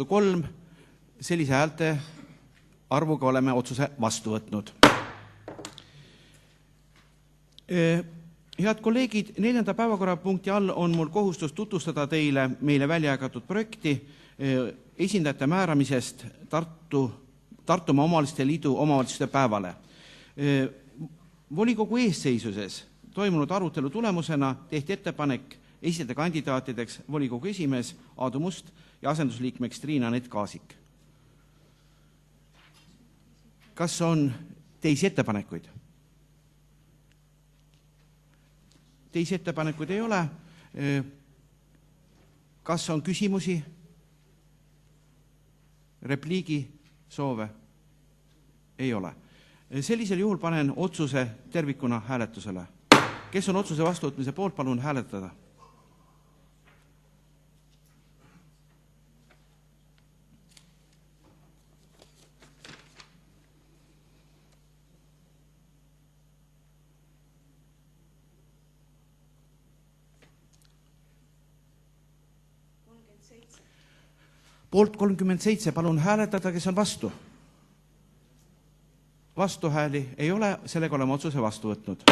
vastu 3. Sellise häälte arvuga oleme otsuse vastu võtnud. Head kolleegid, 4. päevakorrapunkti all on mul kohustus tutvustada teile meile välja jagatud projekti esindajate määramisest Tartumaa Omavalitsuste Liidu omavalitsuste päevale. Volikogu eesseisuses toimunud arutelu tulemusena tehti ettepanek esitada kandidaatideks volikogu esimees Aadu Must ja asendusliikmeks Triina-Nett Kaasik. Kas on teisi ettepanekuid? Teisi ettepanekuid ei ole. Kas on küsimusi? Repliigi soove? Ei ole. Sellisel juhul panen otsuse tervikuna hääletusele. Kes on otsuse vastuvõtmise poolt, palun hääletada. Poolt 37, palun hääletada, kes on vastu. Vastuhääli ei ole, sellega oleme otsuse vastu võtnud.